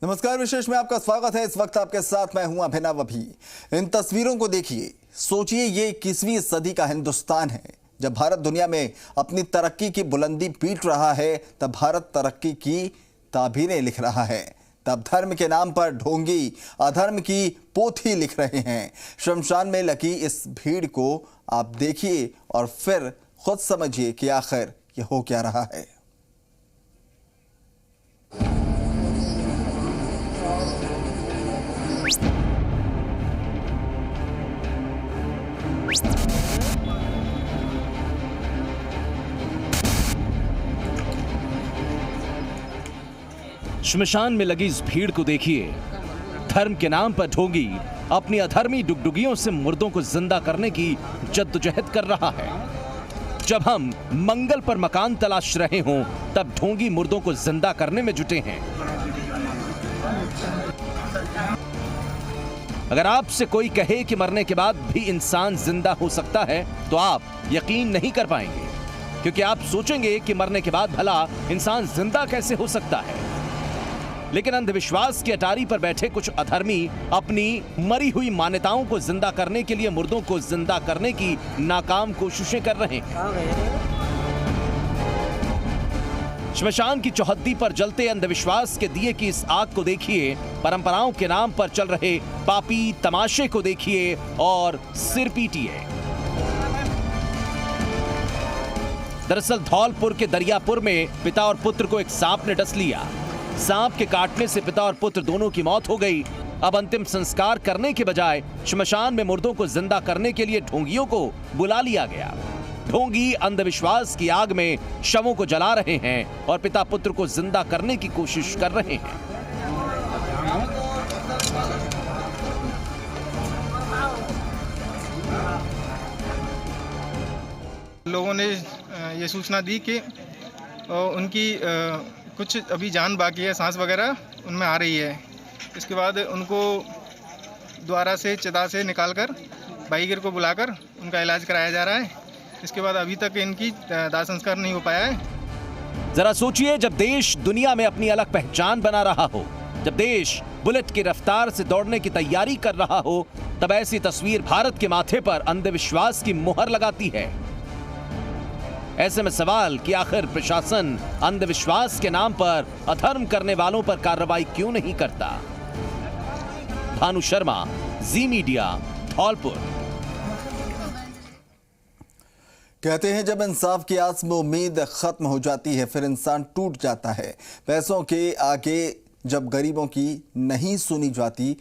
नमस्कार, विशेष में आपका स्वागत है। इस वक्त आपके साथ मैं हूं अभिनव अभी। इन तस्वीरों को देखिए, सोचिए ये 21वीं सदी का हिंदुस्तान है। जब भारत दुनिया में अपनी तरक्की की बुलंदी पीट रहा है, तब भारत तरक्की की ताबीरें लिख रहा है। तब धर्म के नाम पर ढोंगी अधर्म की पोथी लिख रहे हैं। शमशान में लगी इस भीड़ को आप देखिए और फिर खुद समझिए कि आखिर ये हो क्या रहा है। श्मशान में लगी इस भीड़ को देखिए। धर्म के नाम पर ढोंगी अपनी अधर्मी डुगडुगियों से मुर्दों को जिंदा करने की जद्दोजहद कर रहा है। जब हम मंगल पर मकान तलाश रहे हों, तब ढोंगी मुर्दों को जिंदा करने में जुटे हैं। अगर आपसे कोई कहे कि मरने के बाद भी इंसान जिंदा हो सकता है, तो आप यकीन नहीं कर पाएंगे, क्योंकि आप सोचेंगे कि मरने के बाद भला इंसान जिंदा कैसे हो सकता है। लेकिन अंधविश्वास की अटारी पर बैठे कुछ अधर्मी अपनी मरी हुई मान्यताओं को जिंदा करने के लिए मुर्दों को जिंदा करने की नाकाम कोशिशें कर रहे हैं। श्मशान की चौहद्दी पर जलते अंधविश्वास के दिए की इस आग को देखिए, परंपराओं के नाम पर चल रहे पापी तमाशे को देखिए और सिर पीटिए। दरअसल धौलपुर के दरियापुर में पिता और पुत्र को एक सांप ने डस लिया। सांप के काटने से पिता और पुत्र दोनों की मौत हो गई। अब अंतिम संस्कार करने के बजाय श्मशान में मुर्दों को जिंदा करने के लिए ढोंगियों को बुला लिया गया। ढोंगी अंधविश्वास की आग में शवों को जला रहे हैं और पिता पुत्र को जिंदा करने की कोशिश कर रहे हैं। लोगों ने ये सूचना दी कि उनकी कुछ अभी जान बाकी है, सांस वगैरह उनमें आ रही है। इसके बाद उनको द्वारा से चिता से निकालकर भाईगिर को बुलाकर उनका इलाज कराया जा रहा है। इसके बाद अभी तक इनकी दाह संस्कार नहीं हो पाया है। जरा सोचिए, जब देश दुनिया में अपनी अलग पहचान बना रहा हो, जब देश बुलेट की रफ्तार से दौड़ने की तैयारी कर रहा हो, तब ऐसी तस्वीर भारत के माथे पर अंधविश्वास की मुहर लगाती है। ऐसे में सवाल कि आखिर प्रशासन अंधविश्वास के नाम पर अधर्म करने वालों पर कार्रवाई क्यों नहीं करता। भानु शर्मा, जी मीडिया, धौलपुर। कहते हैं जब इंसाफ की आस में उम्मीद खत्म हो जाती है, फिर इंसान टूट जाता है। पैसों के आगे जब गरीबों की नहीं सुनी जाती,